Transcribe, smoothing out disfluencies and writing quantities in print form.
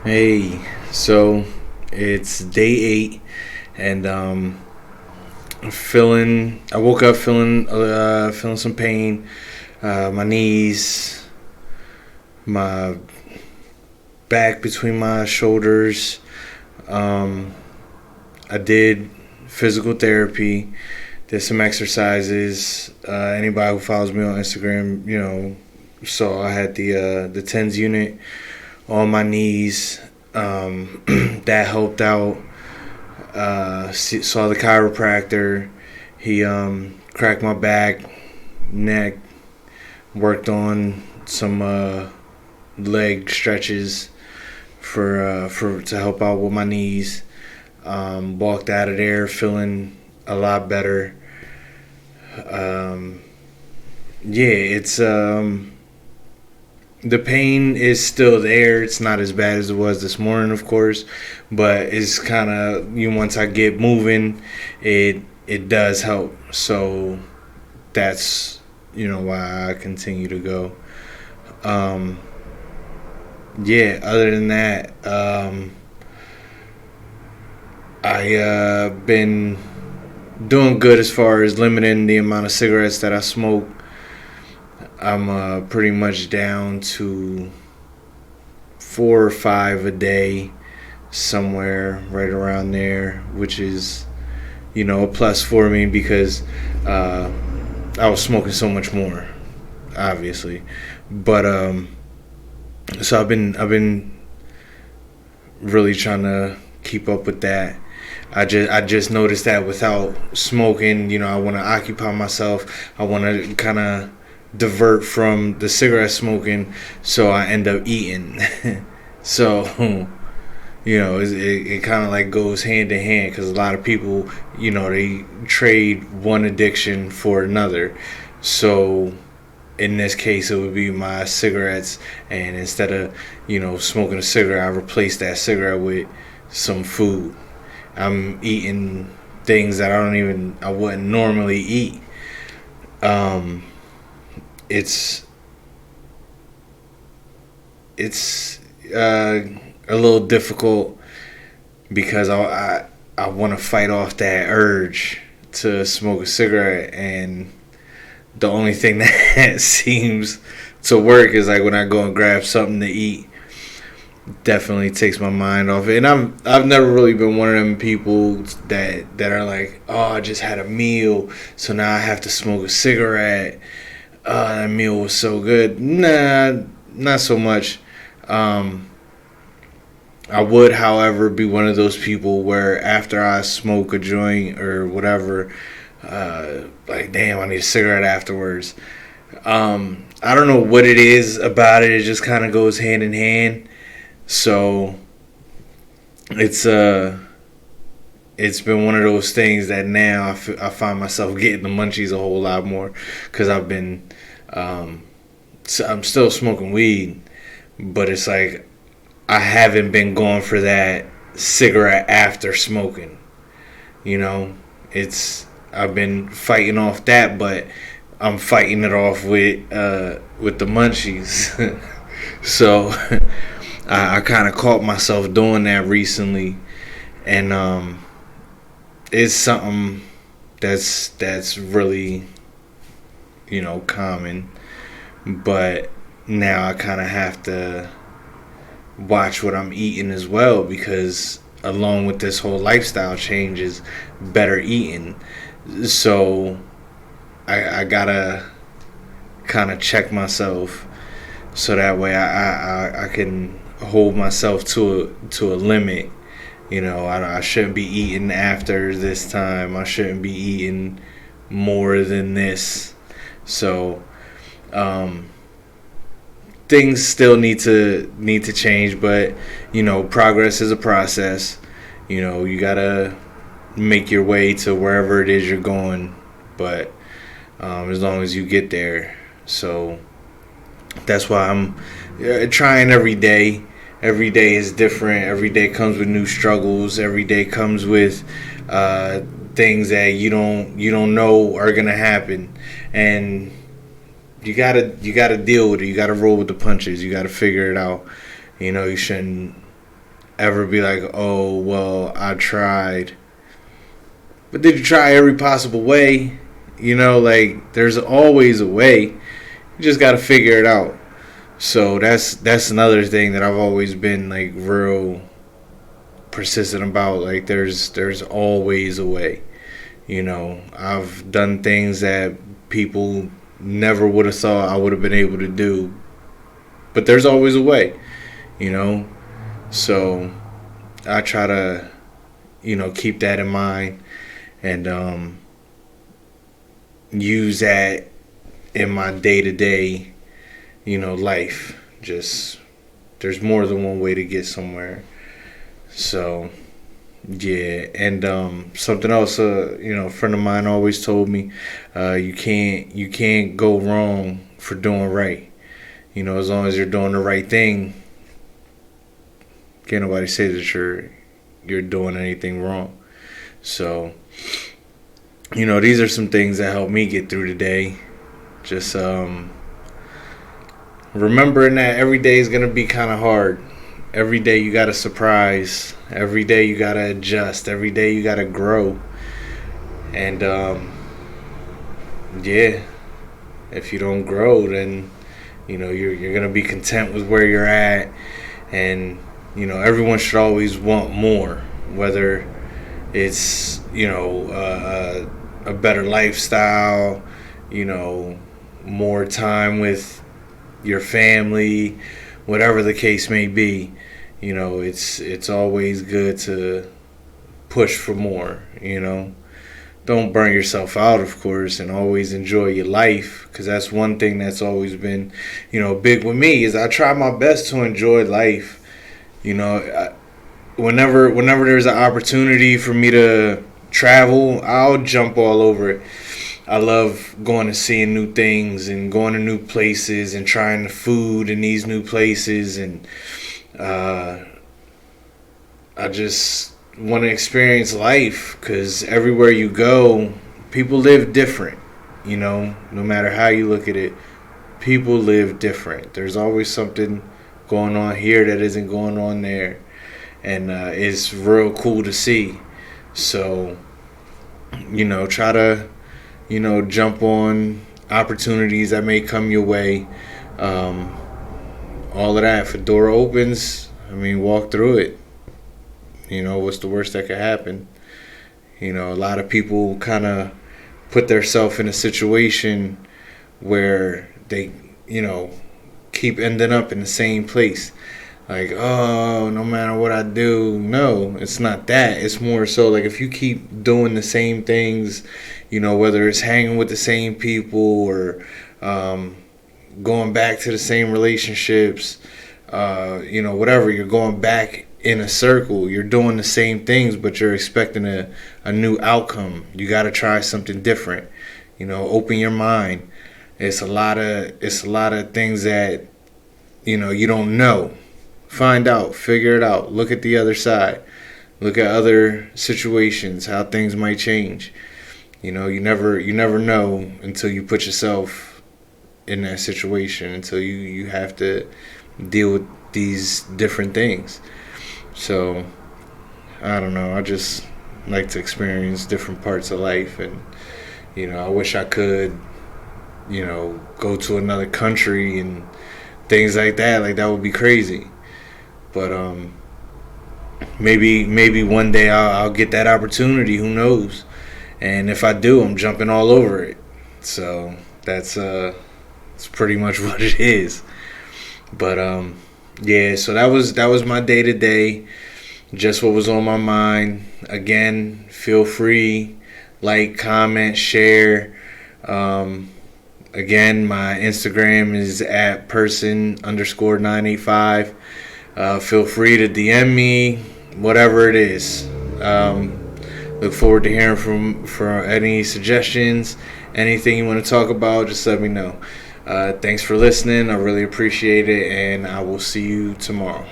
Hey, so it's day 8, and feeling. I woke up feeling some pain. My knees, my back between my shoulders. Um, I did physical therapy. Did some exercises. Anybody who follows me on Instagram, saw I had the tens unit on my knees. That helped out. Saw the chiropractor. He cracked my back, neck, worked on some leg stretches for to help out with my knees. Walked out of there feeling a lot better. Um, yeah, it's the pain is still there. It's not as bad as it was this morning, of course, but it's kind of once I get moving, it does help. So that's why I continue to go. Um, yeah. Other than that, I been doing good as far as limiting the amount of cigarettes that I smoke. I'm pretty much down to 4 or 5 a day, somewhere right around there, which is a plus for me because uh, I was smoking so much more, obviously. But so I've been really trying to keep up with that. I just noticed that without smoking, I want to occupy myself. I want to kind of divert from the cigarette smoking, so I end up eating. So it kind of like goes hand in hand because a lot of people, they trade one addiction for another. So in this case, it would be my cigarettes, and instead of smoking a cigarette, I replace that cigarette with some food. I'm eating things that I wouldn't normally eat. Um, it's it's a little difficult because I want to fight off that urge to smoke a cigarette, and the only thing that seems to work is like when I go and grab something to eat. Definitely takes my mind off it, and I've never really been one of them people that are like, oh, I just had a meal, so now I have to smoke a cigarette. That meal was so good. Nah, not so much. Um, I would, however, be one of those people where after I smoke a joint or whatever, like, damn, I need a cigarette afterwards. I don't know what it is about it. It just kind of goes hand in hand. So it's it's been one of those things that now I find myself getting the munchies a whole lot more because I've been I'm still smoking weed, but it's like I haven't been going for that cigarette after smoking. You know, it's I've been fighting off that, but I'm fighting it off with the munchies. So I kind of caught myself doing that recently, and it's something that's really common. But now I kind of have to watch what I'm eating as well because along with this whole lifestyle change is better eating. So I gotta kind of check myself so that way I can hold myself to a limit. I shouldn't be eating after this time. I shouldn't be eating more than this. So um, things still need to change, but progress is a process. You gotta make your way to wherever it is you're going, but as long as you get there. So that's why I'm trying every day. Every day is different. Every day comes with new struggles. Every day comes with things that you don't know are gonna happen, and you gotta deal with it. You gotta roll with the punches. You gotta figure it out. You shouldn't ever be like, oh, well, I tried. But did you try every possible way? Like, there's always a way. You just got to figure it out. So that's another thing that I've always been like real persistent about. Like, there's always a way. I've done things that people never would have thought I would have been able to do, but there's always a way. you know. So I try to, keep that in mind and use that in my day-to-day, life. Just there's more than one way to get somewhere. So yeah, and something else, a friend of mine always told me, you can't go wrong for doing right. As long as you're doing the right thing, can't nobody say that you're doing anything wrong. So, these are some things that help me get through the day. Just remembering that every day is gonna be kind of hard. Every day you got a surprise. Every day you gotta adjust. Every day you gotta grow. And yeah, if you don't grow, then you're gonna be content with where you're at. And everyone should always want more, whether it's a better lifestyle, more time with your family, whatever the case may be. It's always good to push for more. Don't burn yourself out, of course, and always enjoy your life, because that's one thing that's always been big with me, is I try my best to enjoy life. Whenever there's an opportunity for me to travel, I'll jump all over it. I love going and seeing new things and going to new places and trying the food in these new places, and I just want to experience life, because everywhere you go, people live different. No matter how you look at it, people live different. There's always something going on here that isn't going on there, and it's real cool to see. So try to jump on opportunities that may come your way. All of that. If a door opens, walk through it. What's the worst that could happen? A lot of people kind of put themselves in a situation where they, keep ending up in the same place. Like, oh, no matter what I do. No, it's not that. It's more so like, if you keep doing the same things, whether it's hanging with the same people or going back to the same relationships, whatever, you're going back in a circle. You're doing the same things, but you're expecting a new outcome. You got to try something different. Open your mind. It's a lot of things that you don't know. Find out, figure it out, look at the other side, look at other situations, how things might change. You never know until you put yourself in that situation, until you have to deal with these different things. So I don't know, I just like to experience different parts of life, and I wish I could go to another country and things like that. Like, that would be crazy. But maybe one day I'll get that opportunity. Who knows? And if I do, I'm jumping all over it. So that's pretty much what it is. But yeah. So that was my day to day. Just what was on my mind. Again, feel free, like, comment, share. Again, my Instagram is at person_985. Feel free to DM me, whatever it is. Look forward to hearing from any suggestions, anything you want to talk about. Just let me know. Thanks for listening. I really appreciate it, and I will see you tomorrow.